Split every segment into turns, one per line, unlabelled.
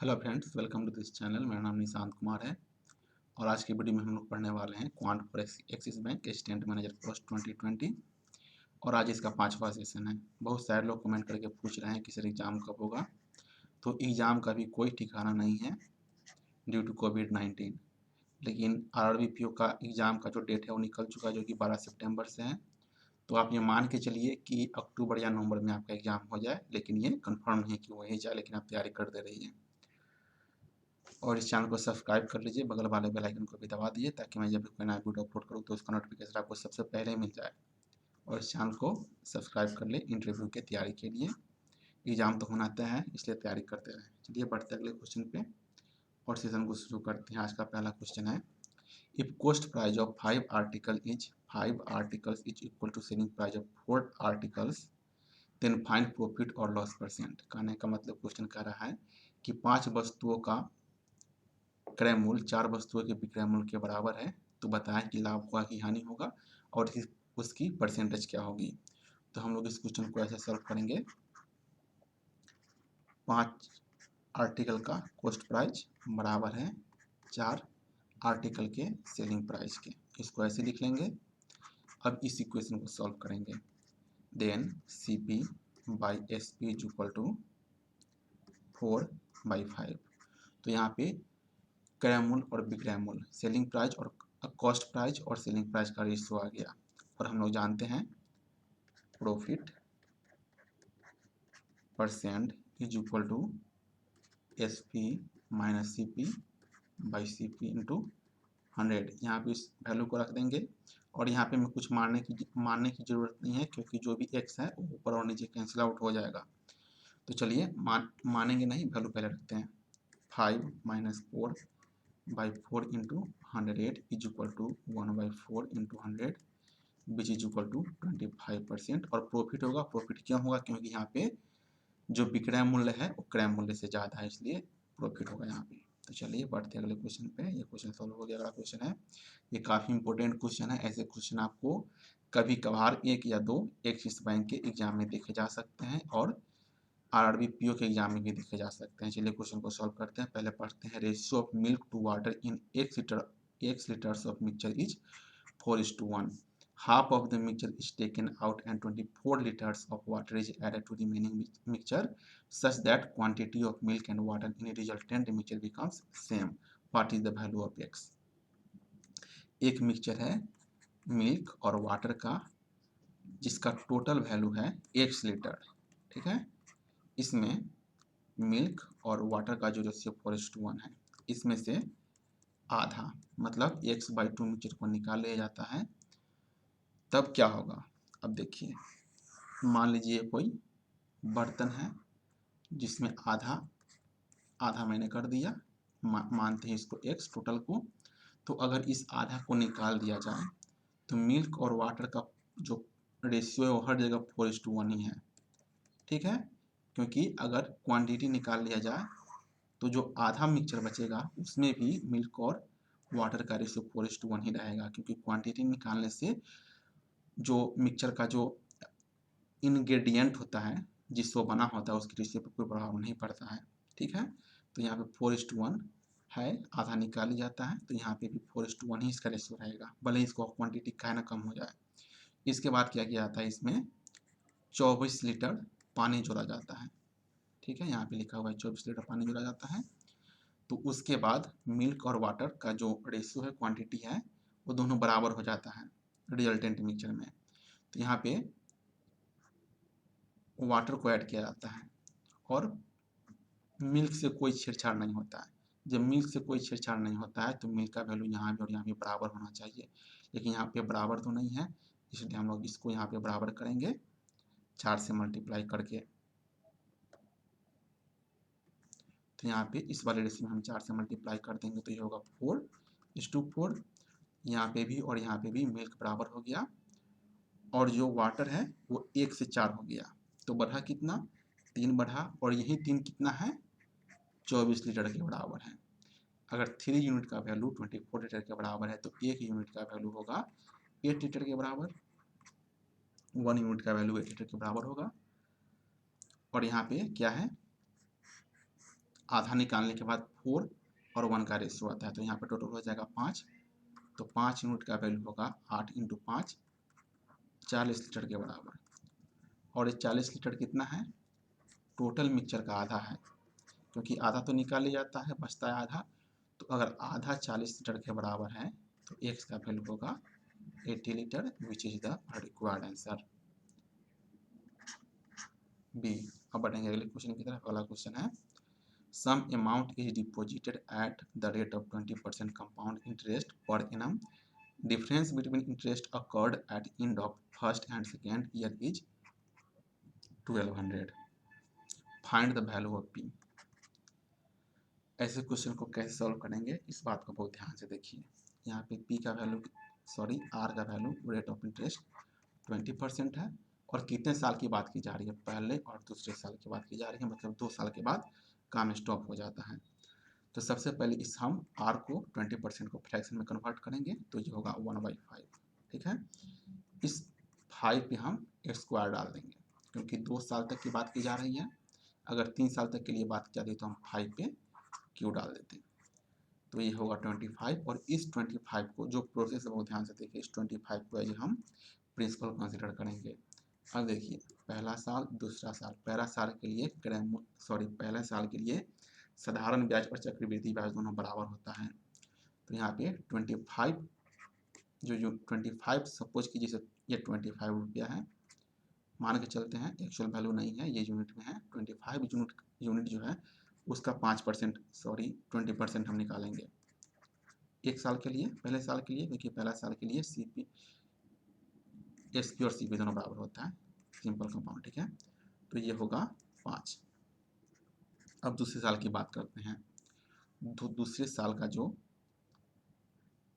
Hello friends, welcome to this channel. मेरा नाम निशांत कुमार है और आज की वीडियो में हम लोग पढ़ने वाले हैं quant for axis bank assistant manager post 2020 और आज इसका 5वां सेशन है। बहुत सारे लोग कमेंट करके पूछ रहे हैं कि सर एग्ज़ाम कब होगा। तो एग्ज़ाम का भी कोई ठिकाना नहीं है ड्यू टू कोविड-19। लेकिन आरआरबी का एग्ज़ाम का जो डेट है वो निकल चुका है, जो कि 12 सितंबर से है। तो आप ये मान के चलिए कि अक्टूबर या नवंबर में आपका एग्ज़ाम हो जाए, लेकिन ये कन्फर्म नहीं है कि वही जाए, लेकिन आप तैयारी कर दे रही हैं। और इस चैनल को सब्सक्राइब कर लीजिए, बगल वाले बेल आइकन को भी दबा दीजिए ताकि मैं जब भी कोई नया वीडियो अपलोड करूँ तो उसका नोटिफिकेशन आपको सबसे पहले मिल जाए। और इस चैनल को सब्सक्राइब कर ले इंटरव्यू की तैयारी के लिए। एग्जाम तो होना तय है, इसलिए तैयारी करते रहें। चलिए बढ़ते अगले क्वेश्चन पे और सेशन को शुरू करते हैं। आज का पहला क्वेश्चन है, if cost price of 5 articles is equal to selling price of 4 articles then find profit और लॉस परसेंट। कहने का मतलब क्वेश्चन कह रहा है कि 5 वस्तुओं का क्रय मूल्य 4 वस्तुओं के विक्रय मूल्य के बराबर है, तो बताएं कि लाभ होगा कि हानि होगा और उसकी परसेंटेज क्या होगी। तो हम लोग इस क्वेश्चन को ऐसे सॉल्व करेंगे। 5 आर्टिकल का कॉस्ट प्राइस बराबर है 4 आर्टिकल के सेलिंग प्राइस के। इसको ऐसे लिख लेंगे। अब इस इक्वेशन को सॉल्व करेंगे। Then C P by S P is equal to 4/5। तो यहाँ पे क्रय मूल्य और विक्रय मूल्य, सेलिंग प्राइस और कॉस्ट प्राइस और सेलिंग प्राइस का रेशियो आ गया। और हम लोग जानते हैं profit percent is equal to S P minus C P by C P into 100। यहाँ पे इस वैल्यू को रख देंगे और यहाँ पे मैं कुछ मानने की ज़रूरत नहीं है, क्योंकि जो भी एक्स है वो ऊपर और नीचे कैंसिल आउट हो जाएगा। तो चलिए मानेंगे नहीं, वैल्यू पहले रखते हैं। 5-4 into 100 is equal to 1/4 into 100 which is equal to 25%। और प्रॉफिट होगा, प्रॉफिट क्यों होगा? क्योंकि यहाँ पे जो विक्रय मूल्य है वो क्रय मूल्य से ज़्यादा है, इसलिए प्रॉफिट होगा यहाँ पे। तो चलिए बढ़ते अगले क्वेश्चन पे। ये क्वेश्चन सॉल्व हो गया। अगला क्वेश्चन है, ये काफ़ी इंपॉर्टेंट क्वेश्चन है। ऐसे क्वेश्चन आपको कभी कभार 1 या 2 एक्सिस बैंक के एग्जाम में देखे जा सकते हैं और आरआरबी पीओ के एग्जाम में भी देखे जा सकते हैं। चलिए क्वेश्चन को सॉल्व करते हैं। पहले पढ़ते हैं, ratio of milk to water in x liters of mixture is 4:1. Half of the mixture is taken out and 24 liters of water is added to the remaining mixture such that quantity of milk and water in a resultant mixture becomes same. What is the value of x? एक mixture है milk और water का जिसका total value है x litre. ठीक है, इसमें milk और वाटर का जो रेशियो 4:1 है, इसमें से आधा मतलब x/2 मिक्सचर को निकाल लिया जाता है। तब क्या होगा? अब देखिए, मान लीजिए कोई बर्तन है जिसमें आधा आधा मैंने कर दिया, मानते हैं इसको x टोटल को। तो अगर इस आधा को निकाल दिया जाए तो मिल्क और वाटर का जो रेशियो है वो हर जगह 4:1 ही है। ठीक है, क्योंकि अगर क्वांटिटी निकाल लिया जाए तो जो आधा मिक्सचर बचेगा उसमें भी मिल्क और वाटर का रेशियो 4:1 ही रहेगा, क्योंकि क्वांटिटी निकालने से जो मिक्सचर का जो इंग्रेडिएंट होता है जिससे वो बना होता है उसकी रेशियो पर कोई प्रभाव नहीं पड़ता है। ठीक है, तो यहाँ पे 4:1 है, आधा निकाल लिया जाता है, तो यहाँ पे भी 4:1 ही इसका रेशियो रहेगा, भले ही इसको क्वांटिटी का ना कम हो जाए। इसके बाद क्या किया जाता है, इसमें 24 लीटर पानी जोड़ा जाता है। ठीक है, यहाँ पे लिखा हुआ है 24 लीटर पानी जोड़ा जाता है। तो उसके बाद मिल्क और वाटर का जो रेशियो है, क्वांटिटी है, वो दोनों बराबर हो जाता है रिजल्टेंट मिक्सचर में। तो यहाँ पे वाटर को ऐड किया जाता है और मिल्क से कोई छेड़छाड़ नहीं होता है। जब मिल्क से कोई छेड़छाड़ नहीं होता है तो मिल्क का वैल्यू यहाँ भी और यहाँ भी बराबर होना चाहिए, लेकिन यहाँ पे बराबर तो नहीं है, इसलिए हम लोग इसको यहाँ पे बराबर करेंगे 4 से मल्टीप्लाई करके। तो यहाँ पे इस वाले रेशियो में हम 4 से मल्टीप्लाई कर देंगे तो ये होगा 4:4। यहाँ पे भी और यहाँ पे भी मिल्क बराबर हो गया और जो वाटर है वो 1 से 4 हो गया। तो बढ़ा कितना? 3 बढ़ा, और यही 3 कितना है? 24 लीटर के बराबर है। अगर 3 यूनिट का वैल्यू 24 लीटर के बराबर है तो 1 यूनिट का वैल्यू होगा 8 लीटर के बराबर। 1 यूनिट का वैल्यू 8 लीटर के बराबर होगा। और यहाँ पे क्या है? आधा निकालने के बाद 4 और 1 का रेशियो आता है, तो यहाँ पे टोटल हो जाएगा 5। तो 5 यूनिट का वैल्यू होगा 8 × 5, 40 लीटर के बराबर। और ये 40 लीटर कितना है? टोटल मिक्सचर का आधा है, क्योंकि आधा तो निकाल लिया जाता है, बचता है आधा। तो अगर आधा 40 लीटर के बराबर है तो x का वैल्यू होगा 80 litre, which is the required answer B. अब बढ़ेंगे अगले क्वेश्चन की तरफ। अगला क्वेश्चन है some amount is deposited at the rate of 20% compound interest per annum. Difference between interest accrued at end of first and second year is 1200। Find the value of P. ऐसे question को कैसे solve करेंगे, इस बात को बहुत ध्यान से देखिए। यहाँ पे पी का वैल्यू आर का वैल्यू रेट ऑफ इंटरेस्ट 20% है, और कितने साल की बात की जा रही है? पहले और दूसरे साल की बात की जा रही है, मतलब 2 साल के बाद काम स्टॉप हो जाता है। तो सबसे पहले इस हम आर को 20% को फ्रैक्शन में कन्वर्ट करेंगे, तो ये होगा 1/5। ठीक है, इस 5 पे हम स्क्वायर डाल देंगे, क्योंकि 2 साल तक की बात की जा रही है। अगर 3 साल तक के लिए बात की जा रही है तो हम 5 पे क्यू डाल देते हैं, तो ये होगा 25। और इस 25 को, जो प्रोसेस है बहुत ध्यान से देखिए, इस 25 को एज हम प्रिंसिपल कंसिडर करेंगे। अब देखिए, पहला साल दूसरा साल, पहला साल के लिए पहले साल के लिए साधारण ब्याज और चक्रवृद्धि ब्याज दोनों बराबर होता है। तो यहाँ पे 25 25 सपोज कीजिए ये 25 रुपया है, मान के चलते हैं, एक्चुअल वैल्यू नहीं है, ये यूनिट में है। 25 यूनिट जो है उसका 5% 20% हम निकालेंगे एक साल के लिए, पहले साल के लिए, क्योंकि पहला साल के लिए सीपी एसपी और सीपी दोनों बराबर होता है, सिंपल कंपाउंड। ठीक है, तो ये होगा 5। अब दूसरे साल की बात करते हैं। दूसरे साल का जो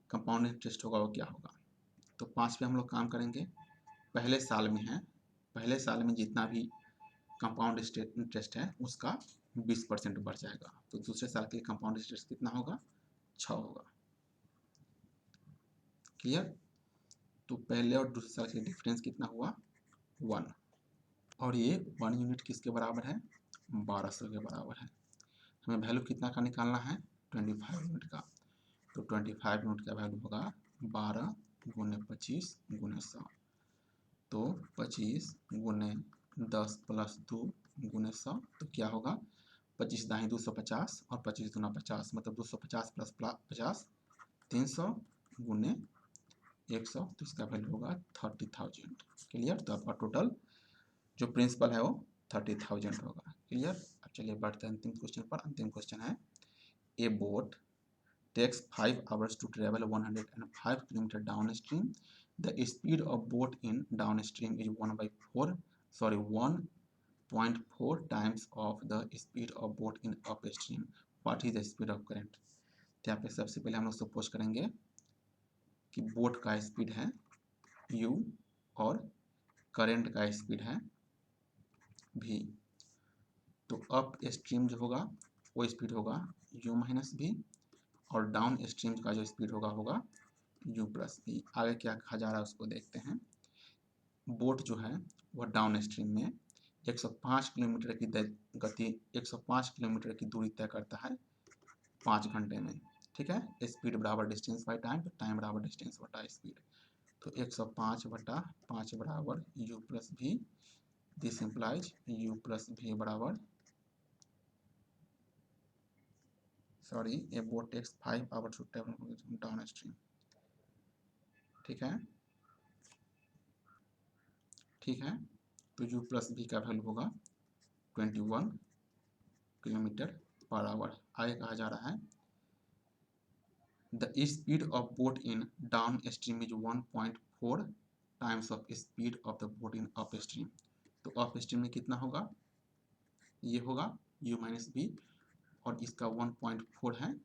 कंपाउंड इंटरेस्ट होगा वो क्या होगा? तो 5 पे हम लोग काम करेंगे। पहले साल में है, पहले साल में जितना भी कंपाउंड इंटरेस्ट है उसका 20% बढ़ जाएगा। तो दूसरे साल के लिए कंपाउंड इंटरेस्ट कितना होगा? 6 होगा। क्लियर? तो पहले और दूसरे साल के डिफरेंस कितना हुआ? 1। और ये 1 यूनिट किसके बराबर है? 1200 के बराबर है। हमें वैल्यू कितना का निकालना है? 25 यूनिट का। तो 25 यूनिट का वैल्यू होगा 12 × 25 × 100। तो 25 × 10 + 2 × 100, तो क्या होगा? 25 दाएँ 250 और 25 दूना 50, मतलब 250 + 50 300 × 100, तो इसका वैल्यू होगा 30,000। क्लियर? तो आपका टोटल जो प्रिंसिपल है वो 30,000 होगा। क्लियर? अब चलिए बढ़ते हैं अंतिम क्वेश्चन पर। अंतिम क्वेश्चन है ए boat takes 5 hours to travel 105 km downstream. The speed of boat in downstream is 1.4 times of the speed of boat in upstream. What is the speed of current? तो यहाँ पे सबसे पहले हम लोग सपोज करेंगे कि बोट का स्पीड है u और करंट का स्पीड है v। तो अप स्ट्रीम जो होगा वो स्पीड होगा u - v, और डाउन स्ट्रीम का जो स्पीड होगा u + v। आगे क्या कहा जा रहा है उसको देखते हैं। बोट जो है वह डाउन स्ट्रीम में 105 किलोमीटर की गति 105 किलोमीटर की दूरी तय करता है 5 घंटे में। ठीक है, स्पीड बराबर डिस्टेंस बाई टाइम, तो टाइम बराबर डिस्टेंस बटा स्पीड। तो 105/5 बराबर u + v। This implies u + v बराबर a boat takes 5 hours to travel down stream। ठीक है, ठीक है, तो u + v का वैल्यू होगा 21 km/h। आगे कहा जा रहा है the speed of boat in down stream is 1.4 times of speed of the boat in up stream. तो अप स्ट्रीम में कितना होगा? ये होगा u - v, और इसका 1.4 है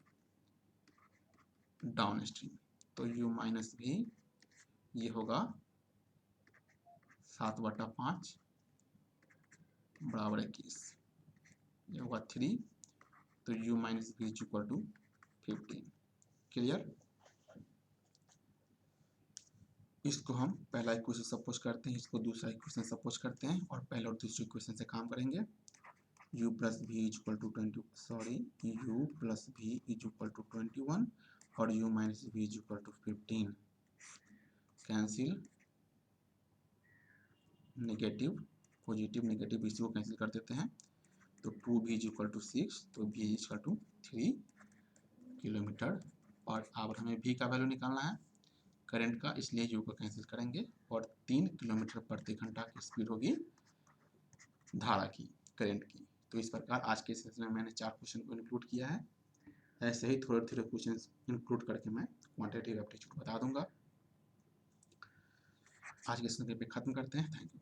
डाउन स्ट्रीम, तो u - v ये होगा 7/5 बराबर 21, ये होगा 3। तो u - v is equal to 15। Clear? इसको हम पहला इक्वेशन सपोज करते हैं, इसको दूसरा इक्वेशन सपोज करते हैं, और पहले और दूसरे इक्वेशन से काम करेंगे। u plus V is equal to 21 और u minus V is equal to 15। Cancel negative positive negative इसी को कैंसिल कर देते हैं, तो 2v इज इक्वल टू 6, तो v is equal to 3 kilometre. और अब हमें v का वैल्यू निकालना है करंट का, इसलिए u को कैंसिल करेंगे और 3 किलोमीटर प्रति घंटा की स्पीड होगी धारा की, करंट की। तो इस प्रकार आज के सेशन में मैंने 4 क्वेश्चन को इंक्लूड किया है। ऐसे ही थोड़े थोड़े क्वेश्चन इंक्लूड करके मैं क्वांटिटेटिव एप्टीट्यूड बता दूंगा। आज के सेशन पे खत्म करते हैं। Thank you.